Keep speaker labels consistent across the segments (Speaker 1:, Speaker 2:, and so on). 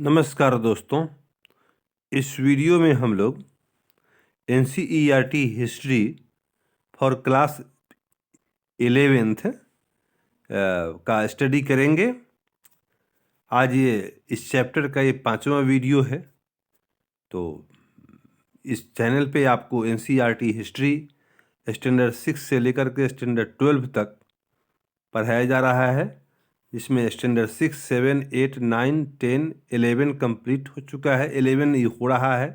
Speaker 1: नमस्कार दोस्तों। इस वीडियो में हम लोग NCERT history for class 11th का स्टडी करेंगे। आज ये इस चैप्टर का ये 5वां वीडियो है। तो इस चैनल पे आपको एनसीईआरटी हिस्ट्री स्टैंडर्ड 6 से लेकर के स्टैंडर्ड 12 तक पढ़ाया जा रहा है, जिसमें स्टैंडर्ड 6, 7, 8, 9, 10, 11 कंप्लीट हो चुका है। 11 ये हो रहा है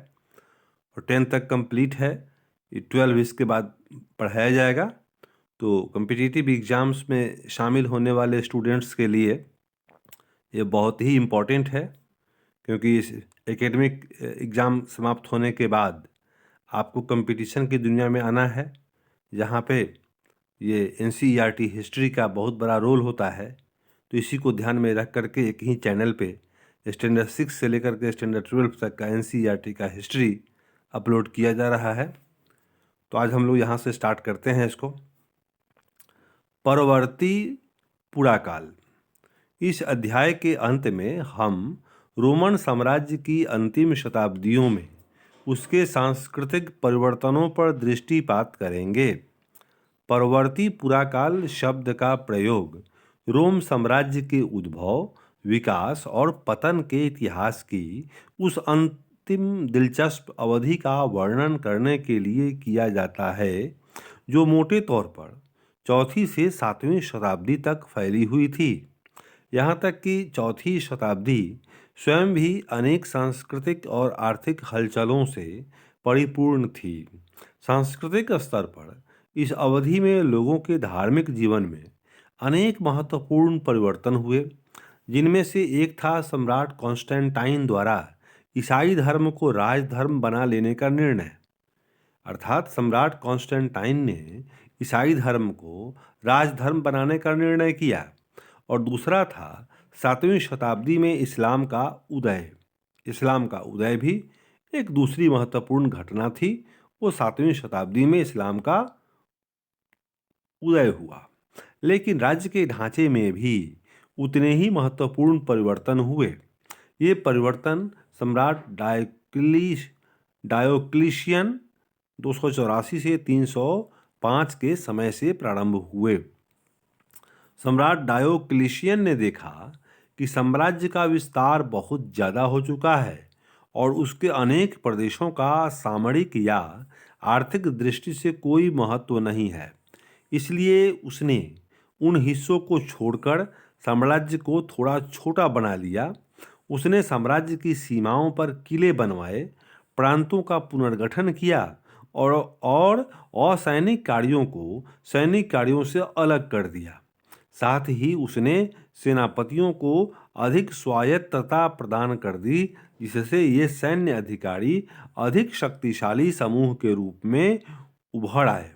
Speaker 1: और 10 तक कंप्लीट है। ये 12 इसके बाद पढ़ाया जाएगा। तो कम्पिटिटिव एग्ज़ाम्स में शामिल होने वाले स्टूडेंट्स के लिए ये बहुत ही इम्पोर्टेंट है, क्योंकि इस एकेडमिक एग्ज़ाम समाप्त होने के बाद आपको कंपटीशन की दुनिया में आना है, जहाँ पे ये एनसीईआरटी हिस्ट्री का बहुत बड़ा रोल होता है। तो इसी को ध्यान में रख करके एक ही चैनल पे स्टैंडर्ड 6 से लेकर के स्टैंडर्ड 12 तक का एनसीईआरटी का हिस्ट्री अपलोड किया जा रहा है। तो आज हम लोग यहाँ से स्टार्ट करते हैं इसको। परवर्ती पुराकाल। इस अध्याय के अंत में हम रोमन साम्राज्य की अंतिम शताब्दियों में उसके सांस्कृतिक परिवर्तनों पर दृष्टिपात करेंगे। परवर्ती पुराकाल शब्द का प्रयोग रोम साम्राज्य के उद्भव, विकास और पतन के इतिहास की उस अंतिम दिलचस्प अवधि का वर्णन करने के लिए किया जाता है, जो मोटे तौर पर 4वीं से 7वीं शताब्दी तक फैली हुई थी। यहाँ तक कि 4वीं शताब्दी स्वयं भी अनेक सांस्कृतिक और आर्थिक हलचलों से परिपूर्ण थी। सांस्कृतिक स्तर पर इस अवधि में लोगों के धार्मिक जीवन में अनेक महत्वपूर्ण परिवर्तन हुए, जिनमें से एक था सम्राट कॉन्स्टेंटाइन द्वारा ईसाई धर्म को राजधर्म बना लेने का निर्णय। अर्थात सम्राट कॉन्स्टेंटाइन ने ईसाई धर्म को राजधर्म बनाने का निर्णय किया। और दूसरा था 7वीं शताब्दी में इस्लाम का उदय। इस्लाम का उदय भी एक दूसरी महत्वपूर्ण घटना थी। वो 7वीं शताब्दी में इस्लाम का उदय हुआ। लेकिन राज्य के ढांचे में भी उतने ही महत्वपूर्ण परिवर्तन हुए। ये परिवर्तन सम्राट डायोक्लिशियन 284 से 305 के समय से प्रारंभ हुए। सम्राट डायोक्लिशियन ने देखा कि साम्राज्य का विस्तार बहुत ज़्यादा हो चुका है और उसके अनेक प्रदेशों का सामरिक या आर्थिक दृष्टि से कोई महत्व नहीं है। इसलिए उसने उन हिस्सों को छोड़कर साम्राज्य को थोड़ा छोटा बना लिया। उसने साम्राज्य की सीमाओं पर किले बनवाए, प्रांतों का पुनर्गठन किया और असैनिक कार्यों को सैनिक कार्यों से अलग कर दिया। साथ ही उसने सेनापतियों को अधिक स्वायत्तता प्रदान कर दी, जिससे ये सैन्य अधिकारी अधिक शक्तिशाली समूह के रूप में उभर आए।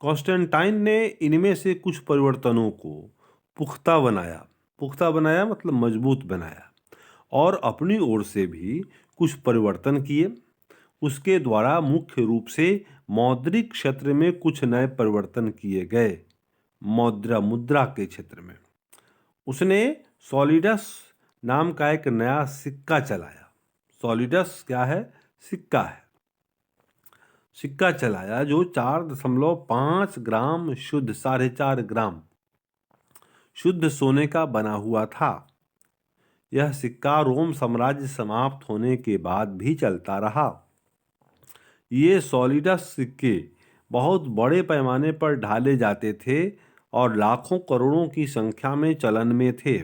Speaker 1: कॉन्स्टेंटाइन ने इनमें से कुछ परिवर्तनों को पुख्ता बनाया मतलब मजबूत बनाया, और अपनी ओर से भी कुछ परिवर्तन किए। उसके द्वारा मुख्य रूप से मौद्रिक क्षेत्र में कुछ नए परिवर्तन किए गए। मुद्रा के क्षेत्र में उसने सॉलिडस नाम का एक नया सिक्का चलाया। सॉलिडस क्या है? सिक्का है। सिक्का चलाया जो 4.5 ग्राम शुद्ध 4.5 ग्राम शुद्ध सोने का बना हुआ था। यह सिक्का रोम साम्राज्य समाप्त होने के बाद भी चलता रहा। ये सॉलिडस सिक्के बहुत बड़े पैमाने पर ढाले जाते थे और लाखों करोड़ों की संख्या में चलन में थे।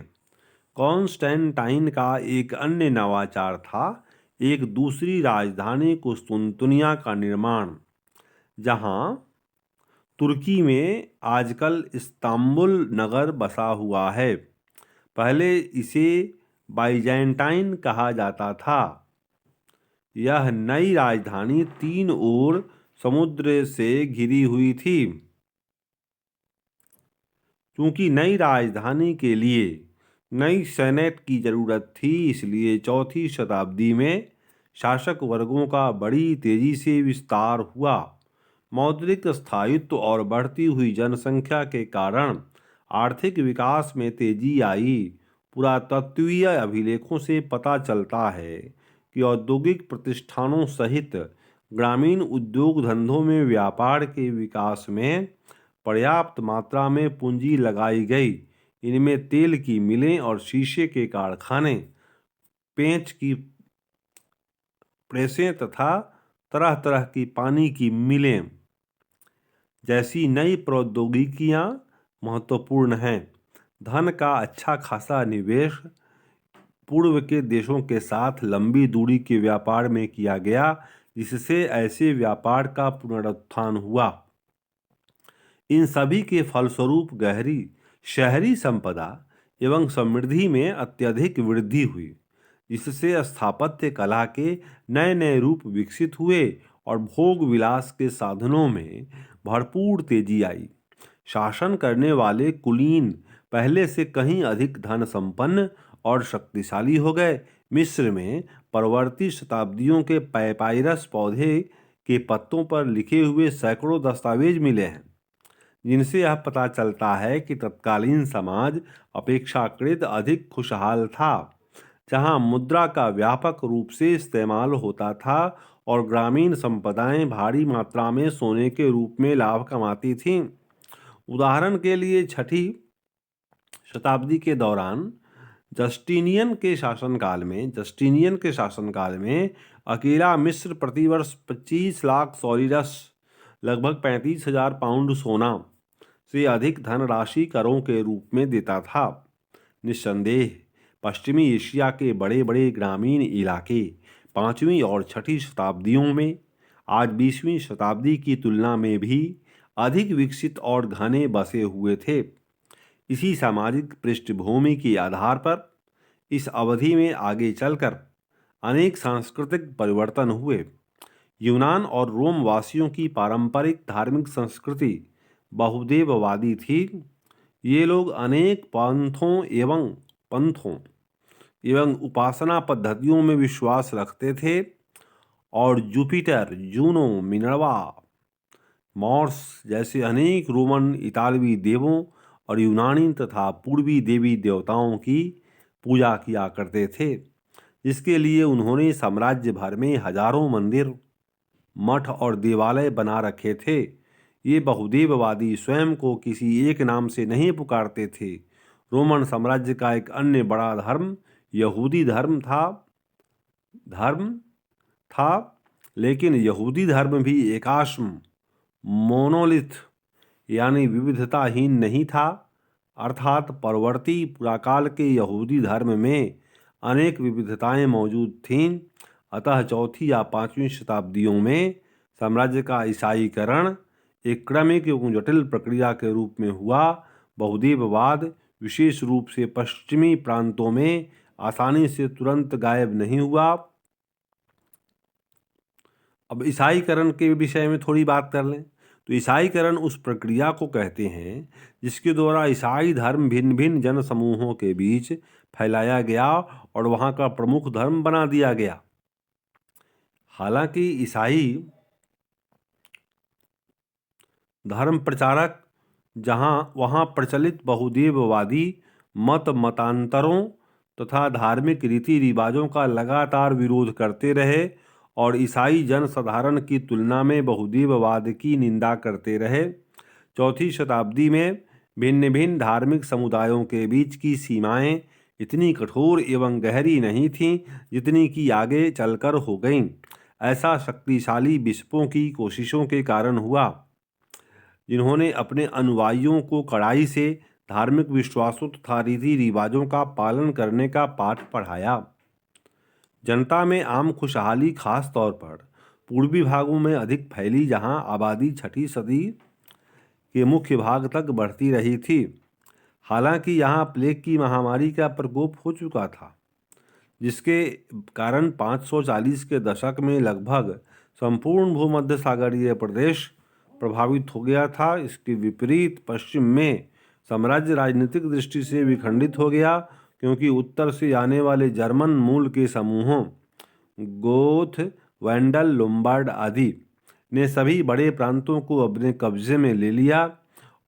Speaker 1: कॉन्स्टेंटाइन का एक अन्य नवाचार था एक दूसरी राजधानी कुस्तुनतुनिया का निर्माण, जहां तुर्की में आजकल इस्तांबुल नगर बसा हुआ है। पहले इसे बाइजेंटाइन कहा जाता था। यह नई राजधानी 3 ओर समुद्र से घिरी हुई थी। क्योंकि नई राजधानी के लिए नई सेनेट की जरूरत थी, इसलिए 4वीं शताब्दी में शासक वर्गों का बड़ी तेजी से विस्तार हुआ। मौद्रिक स्थायित्व और बढ़ती हुई जनसंख्या के कारण आर्थिक विकास में तेजी आई। पुरातत्वीय अभिलेखों से पता चलता है कि औद्योगिक प्रतिष्ठानों सहित ग्रामीण उद्योग धंधों में व्यापार के विकास में पर्याप्त मात्रा में पूंजी लगाई गई। इनमें तेल की मिलें और शीशे के कारखाने, पेंच की प्रेसें तथा तरह तरह की पानी की मिलें जैसी नई प्रौद्योगिकियां महत्वपूर्ण हैं। धन का अच्छा खासा निवेश पूर्व के देशों के साथ लंबी दूरी के व्यापार में किया गया, जिससे ऐसे व्यापार का पुनरुत्थान हुआ। इन सभी के फलस्वरूप गहरी शहरी संपदा एवं समृद्धि में अत्यधिक वृद्धि हुई, जिससे स्थापत्य कला के नए नए रूप विकसित हुए और भोग विलास के साधनों में भरपूर तेजी आई। शासन करने वाले कुलीन पहले से कहीं अधिक धन संपन्न और शक्तिशाली हो गए। मिस्र में परवर्ती शताब्दियों के पैपायरस पौधे के पत्तों पर लिखे हुए सैकड़ों दस्तावेज मिले हैं, जिनसे यह पता चलता है कि तत्कालीन समाज अपेक्षाकृत अधिक खुशहाल था, जहां मुद्रा का व्यापक रूप से इस्तेमाल होता था और ग्रामीण संपदाएं भारी मात्रा में सोने के रूप में लाभ कमाती थीं। उदाहरण के लिए 6ठी शताब्दी के दौरान जस्टिनियन के शासनकाल में अकेला मिस्र प्रतिवर्ष 25 लाख सॉलिडस लगभग 35,000 पाउंड सोना से अधिक धनराशि करों के रूप में देता था। निस्संदेह पश्चिमी एशिया के बड़े बड़े ग्रामीण इलाके 5वीं और 6ठी शताब्दियों में आज 20वीं शताब्दी की तुलना में भी अधिक विकसित और घने बसे हुए थे। इसी सामाजिक पृष्ठभूमि के आधार पर इस अवधि में आगे चलकर अनेक सांस्कृतिक परिवर्तन हुए। यूनान और रोम वासियों की पारंपरिक धार्मिक संस्कृति बहुदेववादी थी। ये लोग अनेक पंथों एवं उपासना पद्धतियों में विश्वास रखते थे और जुपिटर, जूनो, मिनर्वा, मॉर्स जैसे अनेक रोमन, इतालवी देवों और यूनानी तथा पूर्वी देवी देवताओं की पूजा किया करते थे, जिसके लिए उन्होंने साम्राज्य भर में हजारों मंदिर, मठ और देवालय बना रखे थे। ये बहुदेववादी स्वयं को किसी एक नाम से नहीं पुकारते थे। रोमन साम्राज्य का एक अन्य बड़ा धर्म यहूदी धर्म था, लेकिन यहूदी धर्म भी एकाश्म मोनोलिथ यानी विविधताहीन नहीं था। अर्थात परवर्ती पुराकाल के यहूदी धर्म में अनेक विविधताएं मौजूद थीं। अतः 4ठी या 5वीं शताब्दियों में साम्राज्य का ईसाईकरण एक क्रमिक एवं जटिल प्रक्रिया के रूप में हुआ। बहुदेववाद विशेष रूप से पश्चिमी प्रांतों में आसानी से तुरंत गायब नहीं हुआ। अब ईसाईकरण के विषय में थोड़ी बात कर लें तो ईसाईकरण उस प्रक्रिया को कहते हैं जिसके द्वारा ईसाई धर्म भिन्न भिन्न जन समूहों के बीच फैलाया गया और वहाँ का प्रमुख धर्म बना दिया गया। हालांकि ईसाई धर्म प्रचारक वहाँ प्रचलित बहुदेववादी मतांतरों तथा धार्मिक रीति रिवाजों का लगातार विरोध करते रहे और ईसाई जन साधारण की तुलना में बहुदेववाद की निंदा करते रहे। 4ठी शताब्दी में भिन्न भिन्न धार्मिक समुदायों के बीच की सीमाएं इतनी कठोर एवं गहरी नहीं थीं जितनी कि आगे चलकर हो गईं। ऐसा शक्तिशाली बिशपों की कोशिशों के कारण हुआ, जिन्होंने अपने अनुयायियों को कड़ाई से धार्मिक विश्वासों तथा रीति रिवाजों का पालन करने का पाठ पढ़ाया। जनता में आम खुशहाली खास तौर पर पूर्वी भागों में अधिक फैली, जहां आबादी 6ठी सदी के मुख्य भाग तक बढ़ती रही थी। हालांकि यहां प्लेग की महामारी का प्रकोप हो चुका था, जिसके कारण 540 के दशक में लगभग संपूर्ण भूमध्य सागरीय प्रदेश प्रभावित हो गया था। इसके विपरीत पश्चिम में साम्राज्य राजनीतिक दृष्टि से विखंडित हो गया, क्योंकि उत्तर से आने वाले जर्मन मूल के समूहों गोथ, वैंडल, लोम्बार्ड आदि ने सभी बड़े प्रांतों को अपने कब्जे में ले लिया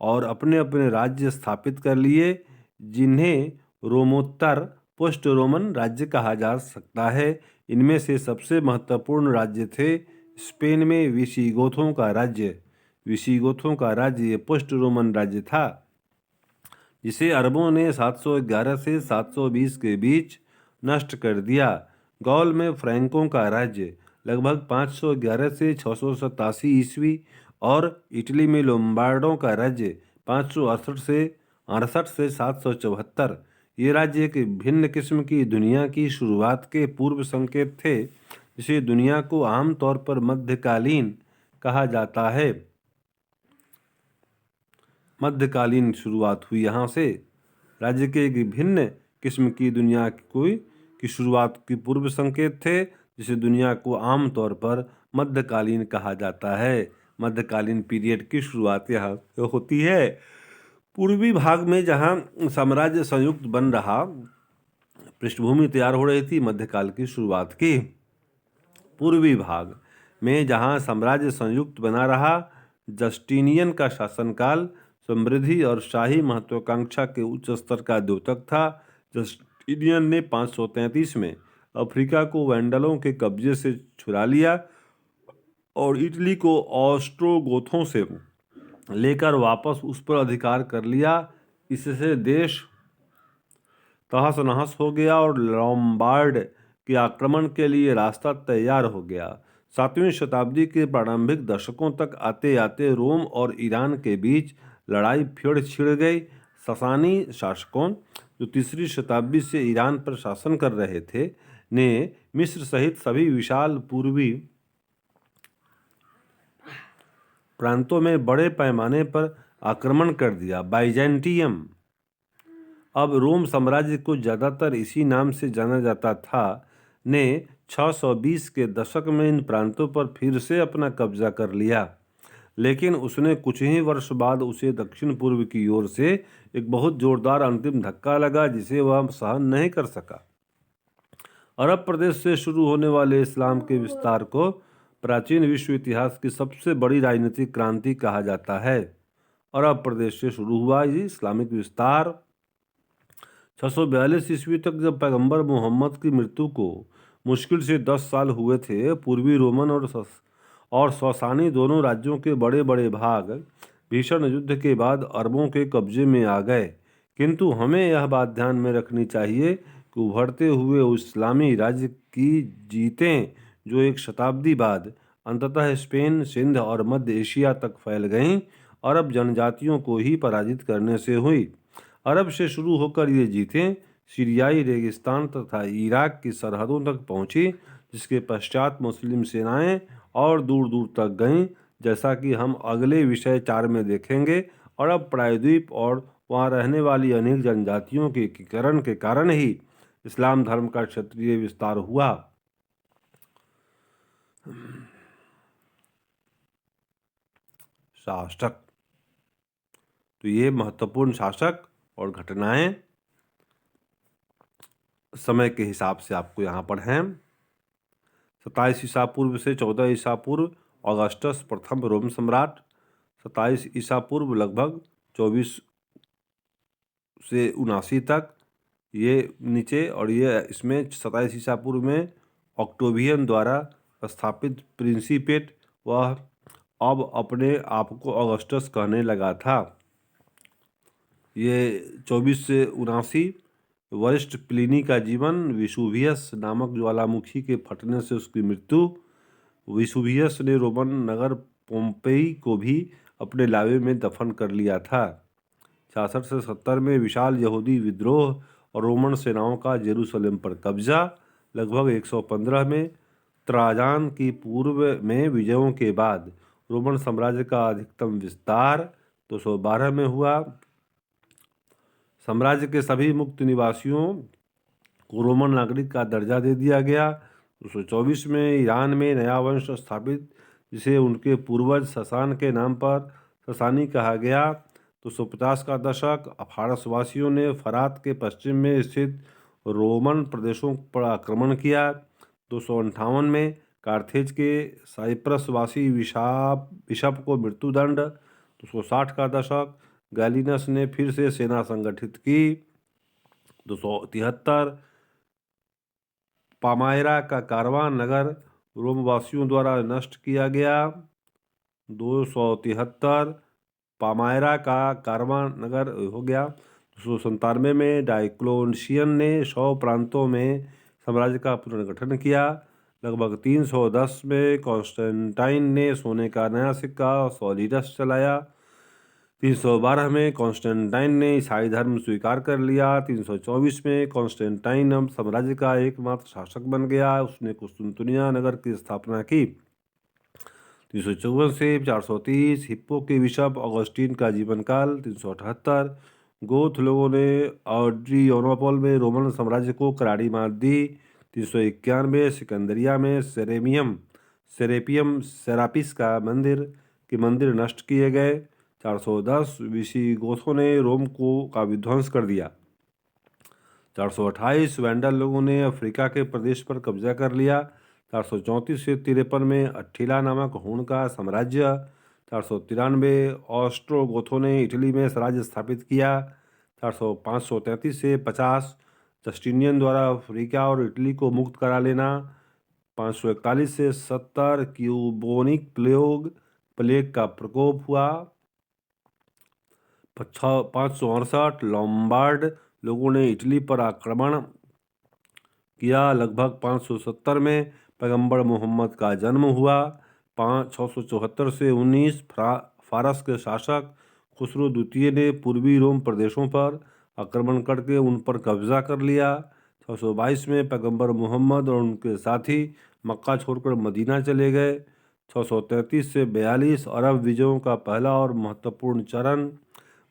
Speaker 1: और अपने अपने राज्य स्थापित कर लिए, जिन्हें रोमोत्तर पोस्ट रोमन राज्य कहा जा सकता है। इनमें से सबसे महत्वपूर्ण राज्य थे स्पेन में विसिगोथों का राज्य। विसिगोथों का राज्य ये पोस्ट रोमन राज्य था, जिसे अरबों ने 711 से 720 के बीच नष्ट कर दिया। गौल में फ्रैंकों का राज्य लगभग 511 से 687 ईस्वी और इटली में लोम्बार्डों का राज्य 568 से 774। ये राज्य एक भिन्न किस्म की दुनिया की शुरुआत के पूर्व संकेत थे, जिसे दुनिया को आमतौर पर मध्यकालीन कहा जाता है। मध्यकालीन शुरुआत हुई यहाँ से। राज्य के एक भिन्न किस्म की दुनिया की शुरुआत की पूर्व संकेत थे, जिसे दुनिया को आमतौर पर मध्यकालीन कहा जाता है। मध्यकालीन पीरियड की शुरुआत यहाँ होती है। पूर्वी भाग में जहाँ साम्राज्य संयुक्त बन रहा, पृष्ठभूमि तैयार हो रही थी मध्यकाल की शुरुआत की। पूर्वी भाग में जहाँ साम्राज्य संयुक्त बना रहा, जस्टिनियन का शासनकाल समृद्धि और शाही महत्वाकांक्षा के उच्च स्तर का द्योतक था। जस्टिनियन ने 533 में अफ्रीका को वैंडलों के कब्जे से छुड़ा लिया और इटली को ऑस्ट्रोगोथों से लेकर वापस उस पर अधिकार कर लिया। इससे देश तहस नहस हो गया और लॉम्बार्ड के आक्रमण के लिए रास्ता तैयार हो गया। 7वीं शताब्दी के प्रारंभिक दशकों तक आते आते रोम और ईरान के बीच लड़ाई फिर छिड़ गई। ससानी शासकों, जो 3री शताब्दी से ईरान पर शासन कर रहे थे, ने मिस्र सहित सभी विशाल पूर्वी प्रांतों में बड़े पैमाने पर आक्रमण कर दिया। बाइजेंटियम, अब रोम साम्राज्य को ज़्यादातर इसी नाम से जाना जाता था, ने 620 के दशक में इन प्रांतों पर फिर से अपना कब्जा कर लिया। लेकिन उसने कुछ ही वर्ष बाद उसे दक्षिण पूर्व की ओर से एक बहुत जोरदार अंतिम धक्का लगा, जिसे वह सहन नहीं कर सका। अरब प्रदेश से शुरू होने वाले इस्लाम के विस्तार को प्राचीन विश्व इतिहास की सबसे बड़ी राजनीतिक क्रांति कहा जाता है। अरब प्रदेश से शुरू हुआ ये इस्लामिक विस्तार। 642 ईस्वी तक, जब पैगंबर मोहम्मद की मृत्यु को मुश्किल से 10 साल हुए थे, पूर्वी रोमन और ससानी दोनों राज्यों के बड़े बड़े भाग भीषण युद्ध के बाद अरबों के कब्जे में आ गए। किंतु हमें यह बात ध्यान में रखनी चाहिए कि उभरते हुए इस्लामी राज्य की जीतें, जो एक शताब्दी बाद अंततः स्पेन, सिंध और मध्य एशिया तक फैल गईं, अरब जनजातियों को ही पराजित करने से हुई। अरब से शुरू होकर ये जीतें सीरियाई रेगिस्तान तथा इराक की सरहदों तक पहुंची, जिसके पश्चात मुस्लिम सेनाएं और दूर दूर तक गईं, जैसा कि हम अगले विषय 4 में देखेंगे। अरब प्रायद्वीप और वहाँ रहने वाली अनेक जनजातियों के एकीकरण के कारण ही इस्लाम धर्म का क्षेत्रीय विस्तार हुआ। शासक, तो ये महत्वपूर्ण शासक और घटनाएं समय के हिसाब से आपको यहाँ पर हैं। 27 ईसा पूर्व से 14 ईसा पूर्व ऑगस्टस प्रथम रोम सम्राट। 27 ईसा पूर्व लगभग 24 से 79 तक ये नीचे, और ये इसमें 27 ईसा पूर्व में ऑक्टोवियन द्वारा स्थापित प्रिंसिपेट वह अब अपने आप को ऑगस्टस कहने लगा था। ये 24 से 79 वरिष्ठ प्लिनी का जीवन। विसुवियस नामक ज्वालामुखी के फटने से उसकी मृत्यु। विसुवियस ने रोमन नगर पोम्पेई को भी अपने लावे में दफन कर लिया था। 66 से 70 में विशाल यहूदी विद्रोह और रोमन सेनाओं का जेरूसलेम पर कब्जा। लगभग 115 में त्राजान की पूर्व में विजयों के बाद रोमन साम्राज्य का अधिकतम विस्तार 212 में हुआ। साम्राज्य के सभी मुक्त निवासियों को रोमन नागरिक का दर्जा दे दिया गया। 224 में ईरान में नया वंश स्थापित, जिसे उनके पूर्वज ससान के नाम पर ससानी कहा गया। 250 का दशक, फारसवासियों ने फरात के पश्चिम में स्थित रोमन प्रदेशों पर आक्रमण किया। 258 में कार्थेज के साइप्रसवासी बिशप को मृत्युदंड। 260 का दशक, गैलिनस ने फिर से सेना संगठित की। 273 पामायरा का कारवां नगर रोमवासियों द्वारा नष्ट किया गया। 273 पामायरा का कारवां नगर हो गया। 297 में डायक्लोशियन ने 100 प्रांतों में साम्राज्य का पुनर्गठन किया। लगभग 310 में कॉन्स्टेंटाइन ने सोने का नया सिक्का सॉलिडस चलाया। 312 में कॉन्स्टेंटाइन ने ईसाई धर्म स्वीकार कर लिया। 324 में कॉन्स्टेंटाइन अब साम्राज्य का एकमात्र शासक बन गया। उसने कुस्तुनतुनिया नगर की स्थापना की। 354 से 430 हिप्पो के बिशप ऑगस्टीन का जीवन काल। 378 गोथ लोगों ने एड्रियानोपल में रोमन साम्राज्य को करारी मात दी। 391 सिकंदरिया में सेरेपियम सेरापिस का मंदिर नष्ट किए गए। 410 विसिगोथों ने रोम का विध्वंस कर दिया। 428 वैंडल लोगों ने अफ्रीका के प्रदेश पर कब्जा कर लिया। 434 से 53 में अट्ठिला नामक हूण का साम्राज्य। 493 ऑस्ट्रोगोथों ने इटली में स्वराज्य स्थापित किया। 533 से 50 जस्टिनियन द्वारा अफ्रीका और इटली को मुक्त करा लेना। 541 से 70 क्यूबोनिक प्लेग का प्रकोप हुआ। 568 लॉम्बार्ड लोगों ने इटली पर आक्रमण किया। लगभग 570 में पैगंबर मोहम्मद का जन्म हुआ। 674 से 19 फारस के शासक खुसरो द्वितीय ने पूर्वी रोम प्रदेशों पर आक्रमण करके उन पर कब्जा कर लिया। 622 में पैगंबर मोहम्मद और उनके साथी मक्का छोड़कर मदीना चले गए। 633 से 42 अरब विजयों का पहला और महत्वपूर्ण चरण।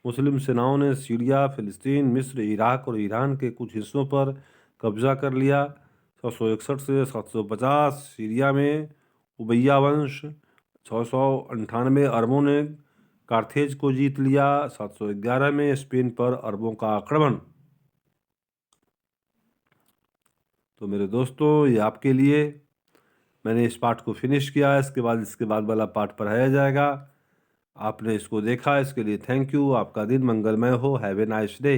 Speaker 1: मुस्लिम सेनाओं ने सीरिया, फिलिस्तीन, मिस्र, इराक और ईरान के कुछ हिस्सों पर कब्जा कर लिया। 661 से 750 सीरिया में उबैया वंश। 698 अरबों ने कार्थेज को जीत लिया। 711 में स्पेन पर अरबों का आक्रमण। तो मेरे दोस्तों, ये आपके लिए मैंने इस पार्ट को फिनिश किया। इसके बाद वाला पार्ट पढ़ाया जाएगा। आपने इसको देखा, इसके लिए थैंक यू। आपका दिन मंगलमय हो। Have a nice day.